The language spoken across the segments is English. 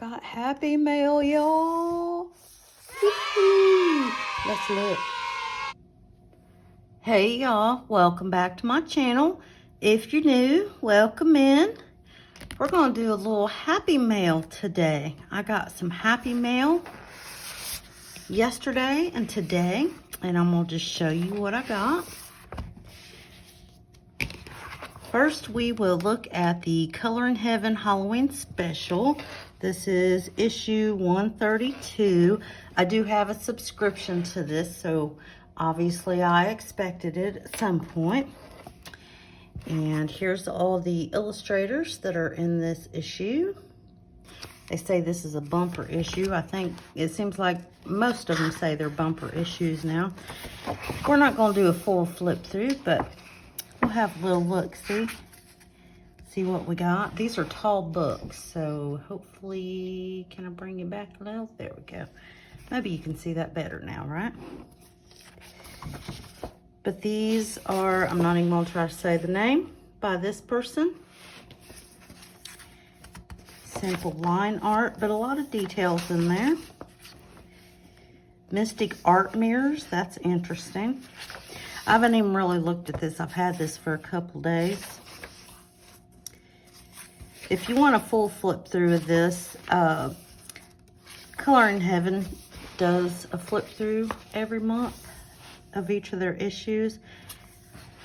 got happy mail, y'all. Let's look. Hey, y'all. Welcome back to my channel. If you're new, welcome in. We're going to do a little happy mail today. I got some happy mail yesterday and today, and I'm going to just show you what I got. First, we will look at the Color in Heaven Halloween Special. This is issue 132. I do have a subscription to this, so obviously I expected it at some point. And here's all the illustrators that are in this issue. They say this is a bumper issue. I think it seems like most of them say they're bumper issues now. We're not going to do a full flip through, but we'll have a little look, see what we got. These are tall books, so hopefully, can I bring you back a little? There we go. Maybe you can see that better now, right? But these are, I'm not even gonna try to say the name, by this person. Simple line art, but a lot of details in there. Mystic art mirrors, that's interesting. I haven't even really looked at this. I've had this for a couple days. If you want a full flip through of this, Color in Heaven does a flip through every month of each of their issues.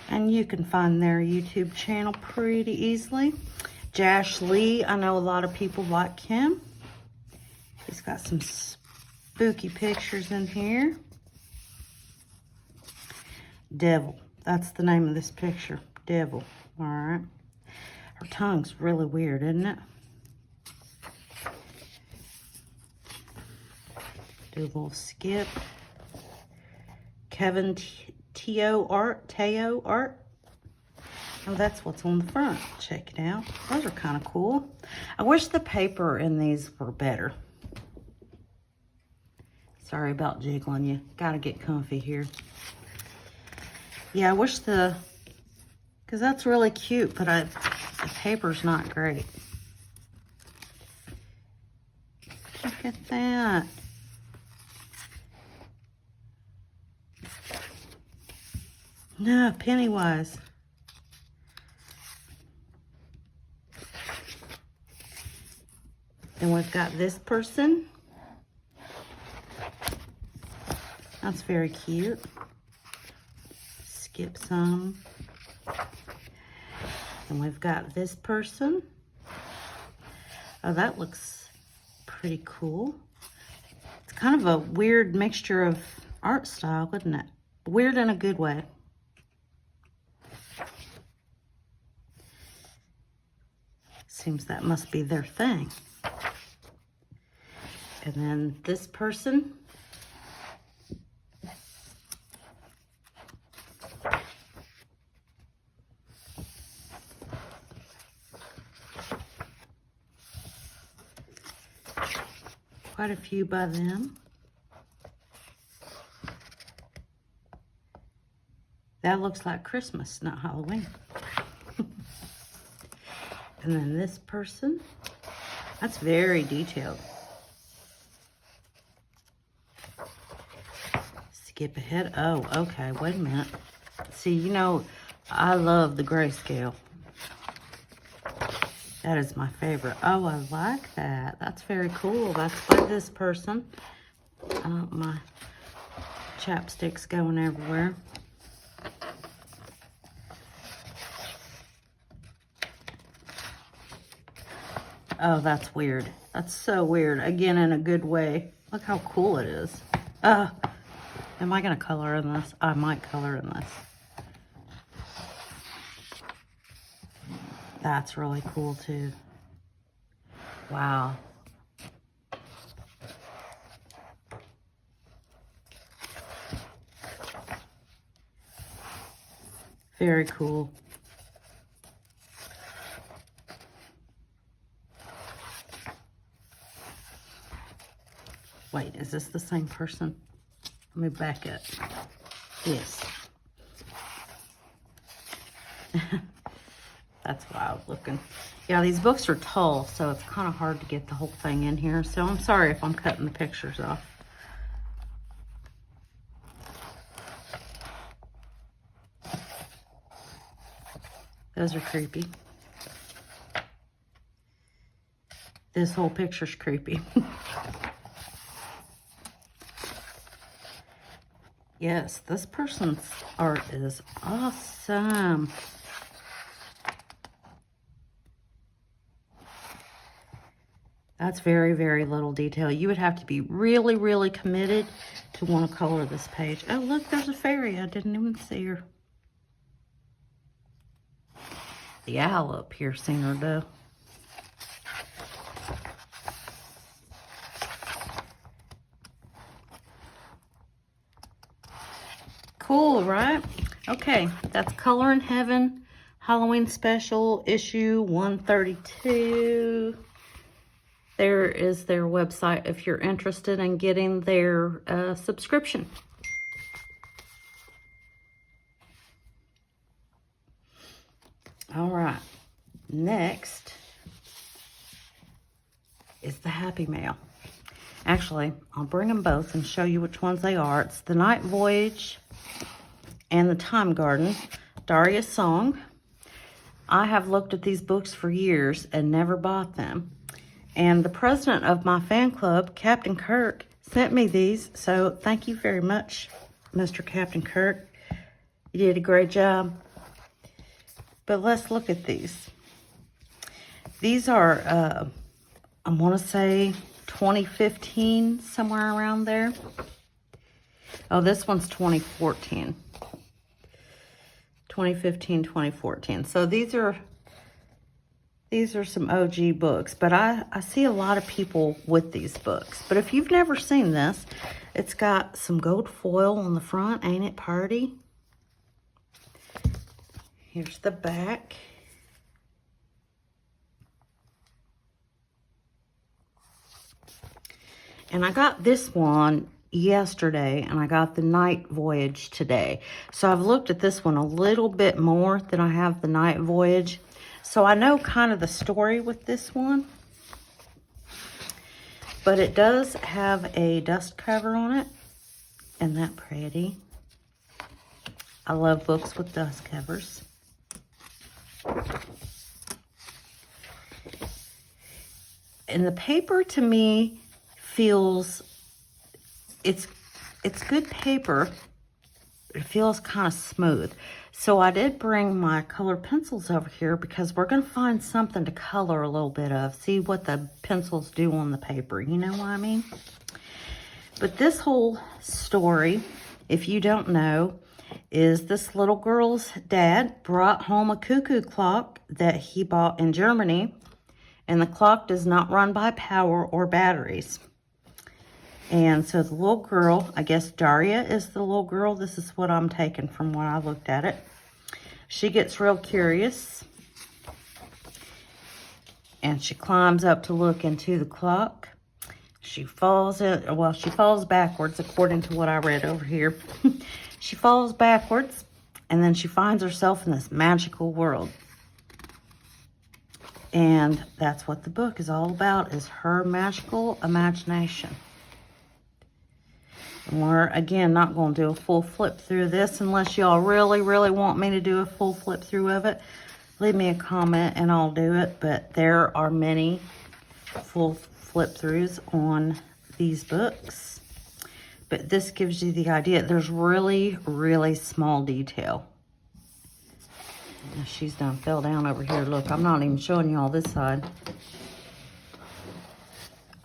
And you can find their YouTube channel pretty easily. Jash Lee, I know a lot of people like him. He's got some spooky pictures in here. Devil, that's the name of this picture, Devil. All right. Her tongue's really weird, isn't it? Do a little skip. Kevin Teo art. Oh, that's what's on the front. Check it out. Those are kind of cool. I wish the paper in these were better. Sorry about jiggling you. Gotta get comfy here. Yeah, I wish because that's really cute, but the paper's not great. Look at that. No, Pennywise. Then we've got this person. That's very cute. Skip some. And we've got this person. Oh, that looks pretty cool. It's kind of a weird mixture of art style, isn't it? Weird in a good way. Seems that must be their thing. And then this person. Quite a few by them. That looks like Christmas, not Halloween. And then this person. That's very detailed. Skip ahead. Oh, okay. Wait a minute. See, you know, I love the grayscale. That is my favorite. Oh, I like that. That's very cool. That's by this person. My chapstick's going everywhere. Oh, that's weird. That's so weird. Again, in a good way. Look how cool it is. Am I going to color in this? I might color in this. That's really cool, too. Wow. Very cool. Wait, is this the same person? Let me back up. Yes. That's what I was looking. Yeah, these books are tall, so it's kind of hard to get the whole thing in here. So I'm sorry if I'm cutting the pictures off. Those are creepy. This whole picture's creepy. Yes, this person's art is awesome. That's very, very little detail. You would have to be really, really committed to want to color this page. Oh, look, there's a fairy. I didn't even see her. The owl up here seen her though. Cool, right? Okay, that's Color in Heaven Halloween Special issue 132. There is their website if you're interested in getting their subscription. All right, next is the Happy Mail. Actually, I'll bring them both and show you which ones they are. It's the Night Voyage and the Time Garden, Daria's Song. I have looked at these books for years and never bought them. And the president of my fan club, Captain Kirk, sent me these. So thank you very much, Mr. Captain Kirk. You did a great job. But let's look at these. These are, I want to say 2015, somewhere around there. Oh, this one's 2014. 2015, 2014. So these are some OG books, but I see a lot of people with these books. But if you've never seen this, it's got some gold foil on the front. Ain't it party? Here's the back. And I got this one yesterday, and I got the Night Voyage today. So I've looked at this one a little bit more than I have the Night Voyage. So I know kind of the story with this one. But it does have a dust cover on it. Isn't that pretty? I love books with dust covers. And the paper to me feels, it's good paper, but it feels kind of smooth. So I did bring my colored pencils over here because we're going to find something to color a little bit of. See what the pencils do on the paper. You know what I mean? But this whole story, if you don't know, is this little girl's dad brought home a cuckoo clock that he bought in Germany. And the clock does not run by power or batteries. And so the little girl, I guess Daria is the little girl. This is what I'm taking from when I looked at it. She gets real curious. And she climbs up to look into the clock. She falls in, well, she falls backwards according to what I read over here. She falls backwards, and then she finds herself in this magical world. And that's what the book is all about, is her magical imagination. And we're, again, not going to do a full flip through this unless y'all really, really want me to do a full flip through of it. Leave me a comment and I'll do it. But there are many full flip throughs on these books. But this gives you the idea. There's really, really small detail. She's done fell down over here. Look, I'm not even showing you all this side.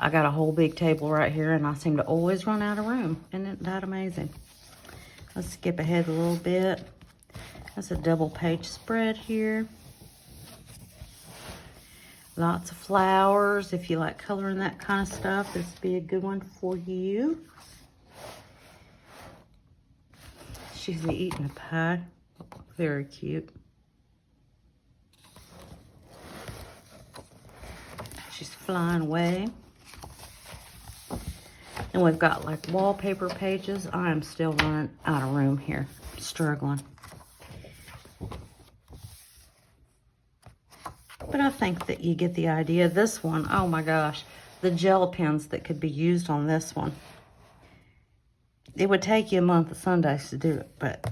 I got a whole big table right here, and I seem to always run out of room. Isn't that amazing? Let's skip ahead a little bit. That's a double page spread here. Lots of flowers. If you like coloring that kind of stuff, this would be a good one for you. She's eating a pie. Very cute. She's flying away. And we've got like wallpaper pages. I am still running out of room here. I'm struggling. But I think that you get the idea. This one, oh my gosh, the gel pens that could be used on this one. It would take you a month of Sundays to do it, but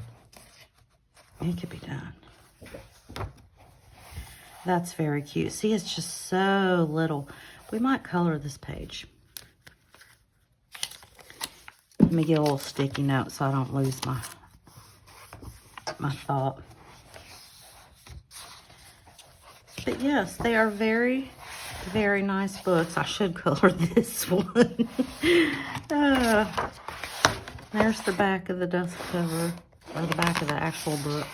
it could be done. That's very cute. See, it's just so little. We might color this page. Let me get a little sticky note so I don't lose my thought. But yes, they are very, very nice books. I should color this one. There's the back of the dust cover, or the back of the actual book.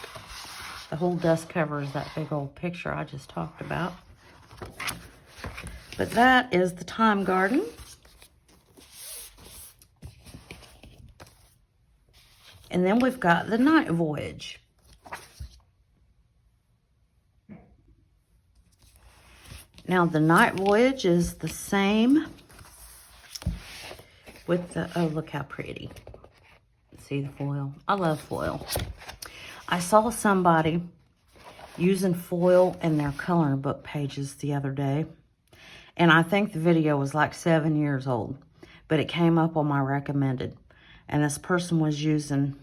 The whole dust cover is that big old picture I just talked about. But that is the Time Garden. And then we've got the Night Voyage. Now the Night Voyage is the same with the, oh look how pretty. See the foil? I love foil. I saw somebody using foil in their coloring book pages the other day. And I think the video was like 7 years old. But it came up on my recommended. And this person was using,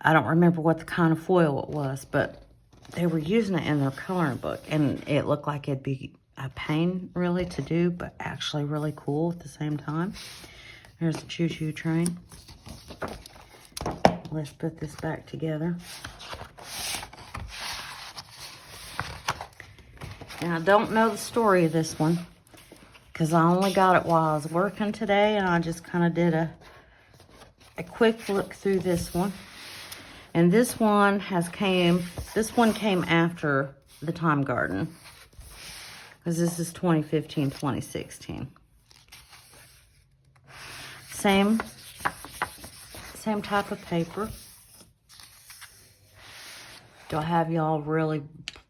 I don't remember what the kind of foil it was, but they were using it in their coloring book. And it looked like it'd be a pain really to do, but actually really cool at the same time. There's a choo-choo train. Let's put this back together. And I don't know the story of this one because I only got it while I was working today, and I just kind of did a quick look through this one. And this one came after the Time Garden because this is 2015, 2016. Same type of paper. Do I have y'all really?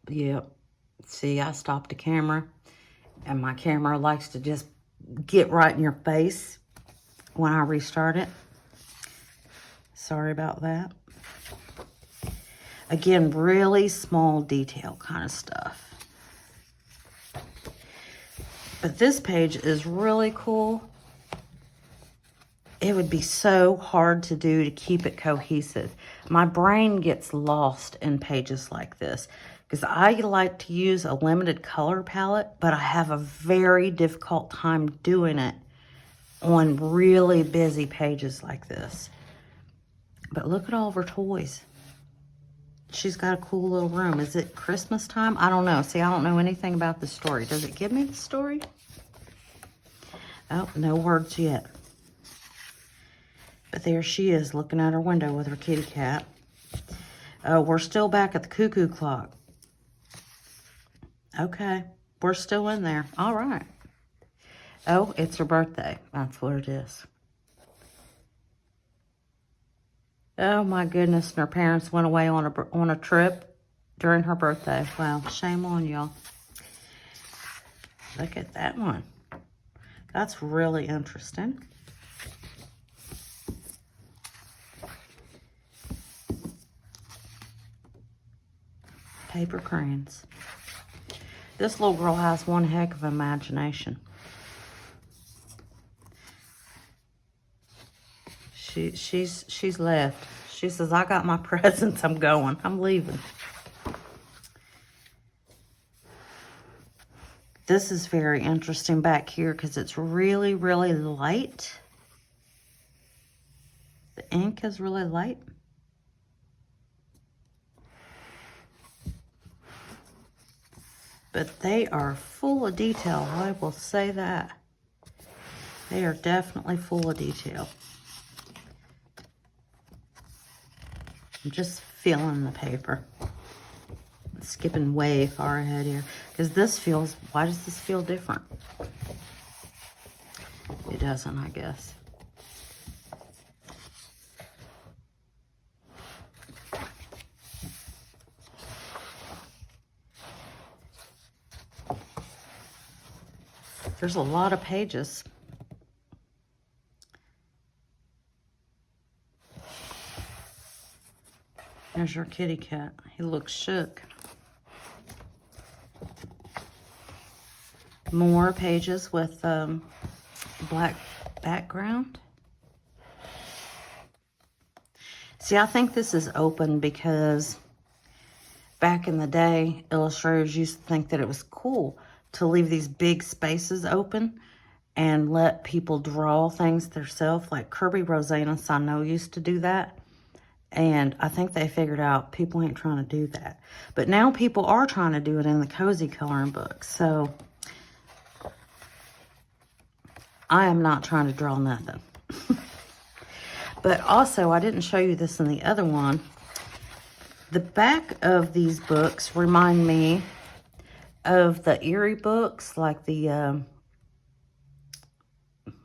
Yeah. See, I stopped the camera, and my camera likes to just get right in your face when I restart it. Sorry about that. Again, really small detail kind of stuff. But this page is really cool. It would be so hard to do to keep it cohesive. My brain gets lost in pages like this because I like to use a limited color palette, but I have a very difficult time doing it on really busy pages like this. But look at all of her toys. She's got a cool little room. Is it Christmas time? I don't know. See, I don't know anything about the story. Does it give me the story? Oh, no words yet. But there she is looking out her window with her kitty cat. Oh, we're still back at the cuckoo clock. Okay, we're still in there. All right. Oh, it's her birthday. That's what it is. Oh my goodness, and her parents went away on a trip during her birthday. Wow, shame on y'all. Look at that one. That's really interesting. Paper crayons. This little girl has one heck of imagination. She's left. She says, I got my presents, I'm going. I'm leaving. This is very interesting back here because it's really, really light. The ink is really light. But they are full of detail. I will say that. They are definitely full of detail. I'm just feeling the paper. I'm skipping way far ahead here. Because this feels, why does this feel different? It doesn't, I guess. There's a lot of pages. There's your kitty cat. He looks shook. More pages with black background. See, I think this is open because back in the day, illustrators used to think that it was cool to leave these big spaces open and let people draw things themselves. Like Kirby Rosanna I know used to do that. And I think they figured out people ain't trying to do that. But now people are trying to do it in the cozy coloring books. So I am not trying to draw nothing. But also, I didn't show you this in the other one. The back of these books remind me of the Eerie books, like the,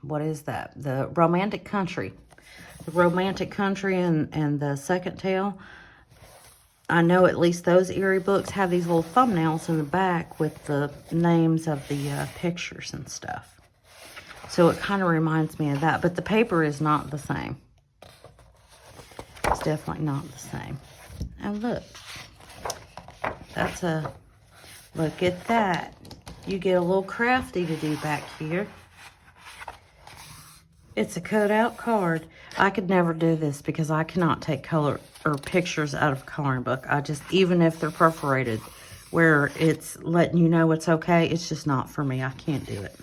what is that? The Romantic Country. The Romantic Country and the Second Tale. I know at least those Eerie books have these little thumbnails in the back with the names of the pictures and stuff. So it kind of reminds me of that. But the paper is not the same. It's definitely not the same. And look, that's a, look at that. You get a little crafty to do back here. It's a cut out card. I could never do this because I cannot take color or pictures out of a coloring book. I just, even if they're perforated, where it's letting you know it's okay, it's just not for me. I can't do it.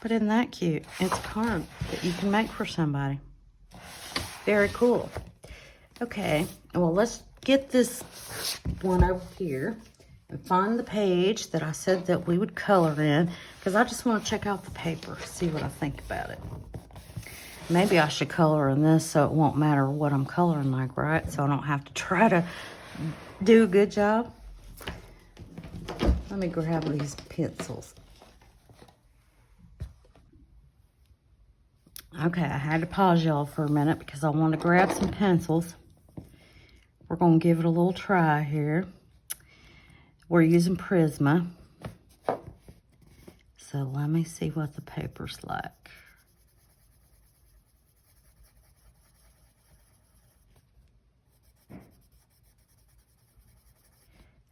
But isn't that cute? It's a card that you can make for somebody. Very cool. Okay, well, let's get this one over here and find the page that I said that we would color in, because I just want to check out the paper, see what I think about it. Maybe I should color in this so it won't matter what I'm coloring like, right? So I don't have to try to do a good job. Let me grab these pencils. Okay, I had to pause y'all for a minute because I want to grab some pencils. We're going to give it a little try here. We're using Prisma. So let me see what the paper's like.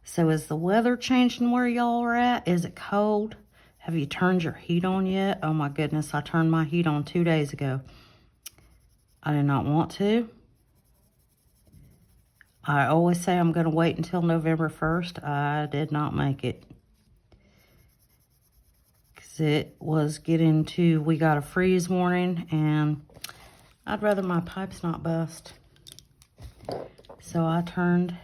So is the weather changing where y'all are at? Is it cold? Have you turned your heat on yet? Oh my goodness, I turned my heat on 2 days ago. I did not want to. I always say I'm going to wait until November 1st. I did not make it. Because it was getting to, we got a freeze warning, and I'd rather my pipes not bust. So I turned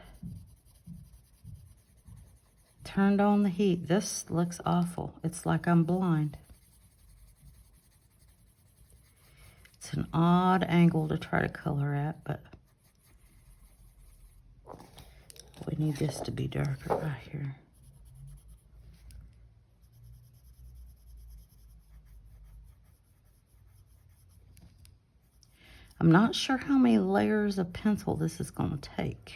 on the heat. This looks awful. It's like I'm blind. It's an odd angle to try to color at, but we need this to be darker right here. I'm not sure how many layers of pencil this is going to take.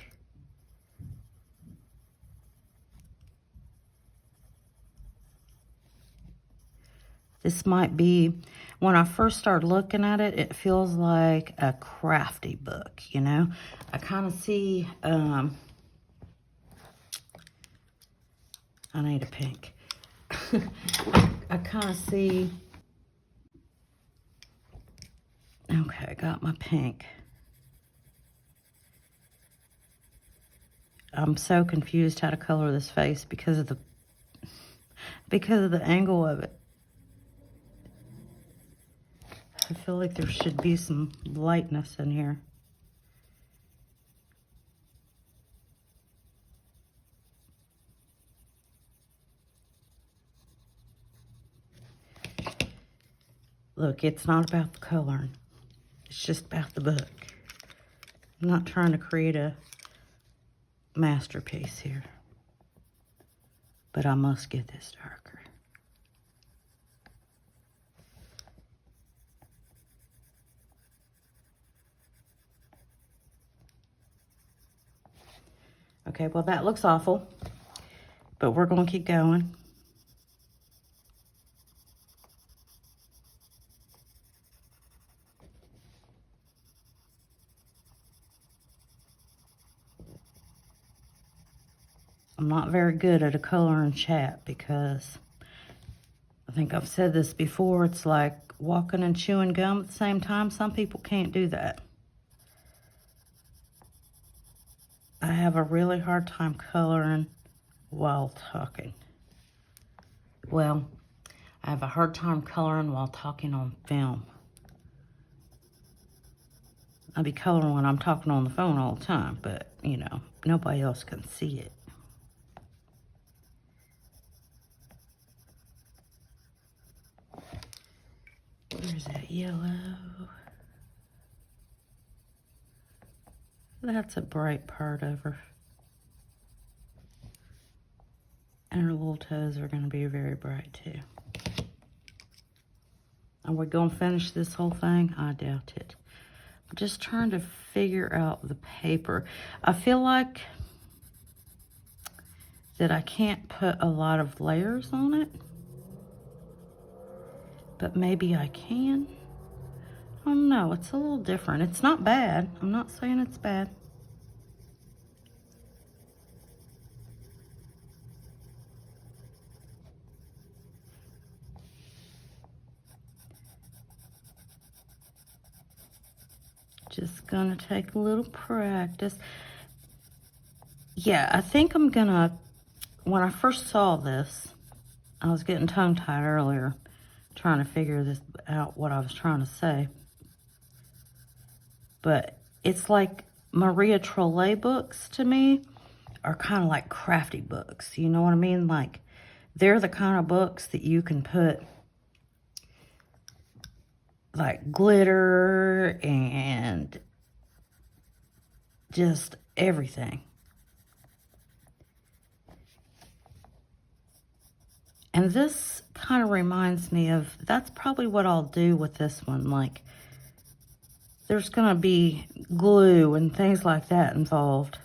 This might be, when I first started looking at it, it feels like a crafty book, you know? I kind of see, I need a pink. I kind of see, okay, I got my pink. I'm so confused how to color this face because of the angle of it. I feel like there should be some lightness in here. Look, it's not about the coloring. It's just about the book. I'm not trying to create a masterpiece here. But I must get this darker. Okay, well, that looks awful, but we're going to keep going. I'm not very good at a color and chat because I think I've said this before. It's like walking and chewing gum at the same time. Some people can't do that. I have a really hard time coloring while talking. Well, I have a hard time coloring while talking on film. I be coloring when I'm talking on the phone all the time, but, you know, nobody else can see it. Where's that yellow? That's a bright part of her. And her little toes are going to be very bright too. Are we going to finish this whole thing? I doubt it. I'm just trying to figure out the paper. I feel like that I can't put a lot of layers on it. But maybe I can. I don't know. It's a little different. It's not bad. I'm not saying it's bad. Just gonna take a little practice. Yeah, I think I'm gonna, when I first saw this, I was getting tongue-tied earlier, trying to figure this out, what I was trying to say. But it's like Maria Trolle books to me are kind of like crafty books. You know what I mean? Like, they're the kind of books that you can put like glitter and just everything. And this kind of reminds me of, that's probably what I'll do with this one. Like, there's going to be glue and things like that involved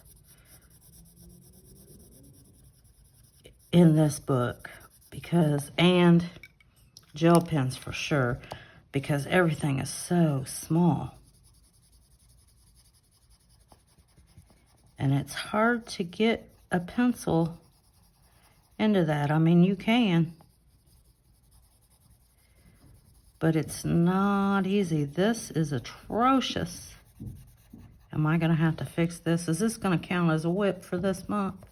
in this book. Because, and gel pens for sure, because everything is so small. And it's hard to get a pencil into that. I mean, you can, but it's not easy. This is atrocious. Am I going to have to fix this? Is this going to count as a whip for this month?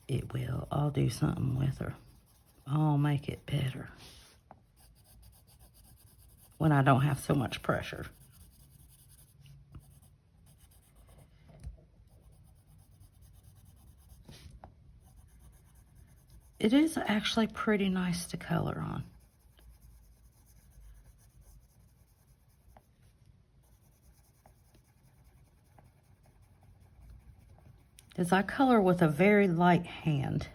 It will. I'll do something with her. I'll make it better when I don't have so much pressure. It is actually pretty nice to color on. Because I color with a very light hand.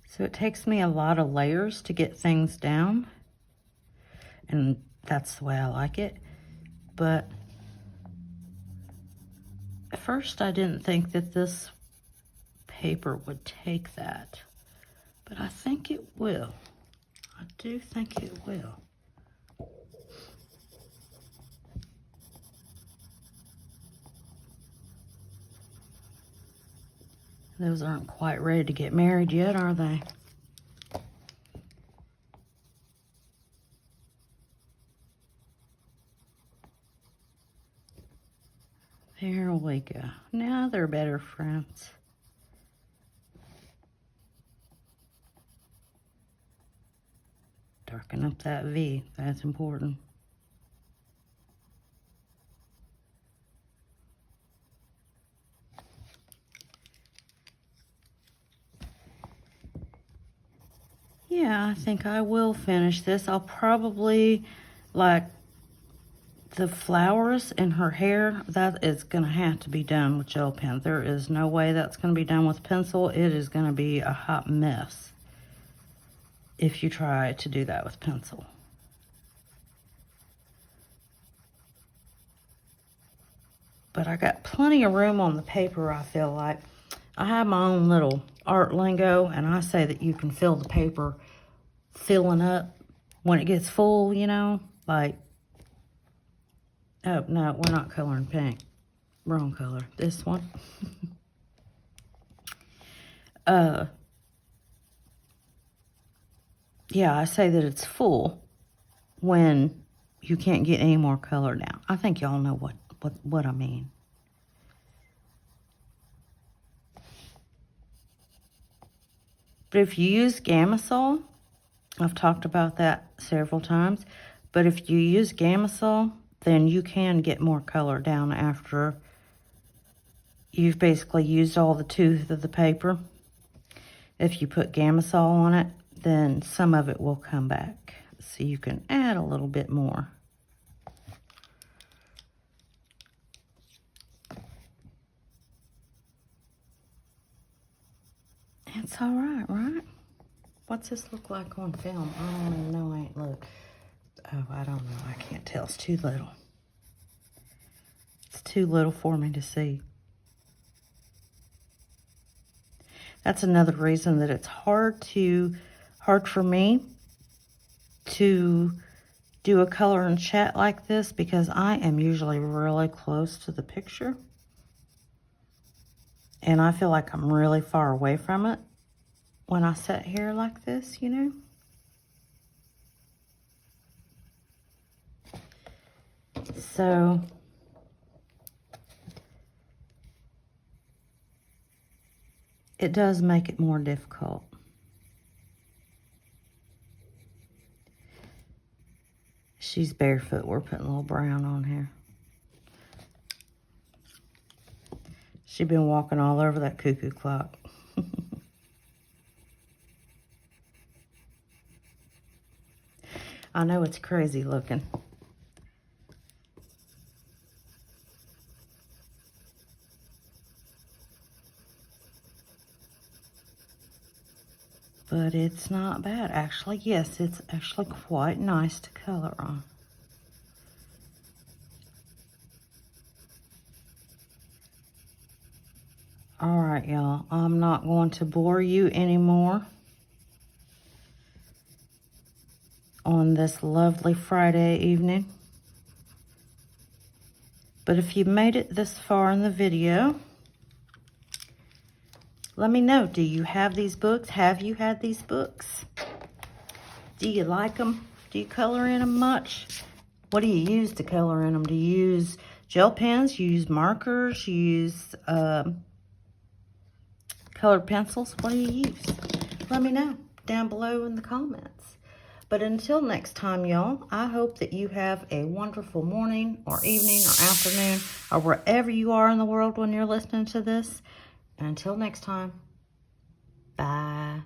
So it takes me a lot of layers to get things down. And that's the way I like it. But at first I didn't think that this paper would take that. But I think it will. I do think it will. Those aren't quite ready to get married yet, are they? There we go. Now they're better friends. Darken up that V. That's important. Yeah, I think I will finish this. I'll probably, like, the flowers in her hair, that is going to have to be done with gel pen. There is no way that's going to be done with pencil. It is going to be a hot mess if you try to do that with pencil. But I got plenty of room on the paper, I feel like. I have my own little art lingo, and I say that you can feel the paper filling up when it gets full, you know, like, oh, no, we're not coloring pink. wrong color. This one. Yeah, I say that it's full when you can't get any more color down. I think y'all know what I mean. But if you use Gamsol, I've talked about that several times, but if you use Gamsol, then you can get more color down after you've basically used all the tooth of the paper. If you put Gamsol on it, then some of it will come back. So you can add a little bit more. It's all right, right? What's this look like on film? I don't even know. I ain't look. Oh, I don't know. I can't tell. It's too little. It's too little for me to see. That's another reason that it's hard for me to do a color and chat like this, because I am usually really close to the picture. And I feel like I'm really far away from it when I sit here like this, you know. So it does make it more difficult. She's barefoot. We're putting a little brown on here. She's been walking all over that cuckoo clock. I know it's crazy looking. But it's not bad. Actually, yes, it's actually quite nice to color on. All right, y'all. I'm not going to bore you anymore on this lovely Friday evening. But if you made it this far in the video, let me know. Do you have these books? Have you had these books? Do you like them? Do you color in them much? What do you use to color in them? Do you use gel pens? You use markers? You use colored pencils? What do you use? Let me know down below in the comments. But until next time, y'all, I hope that you have a wonderful morning or evening or afternoon or wherever you are in the world when you're listening to this. And until next time, bye.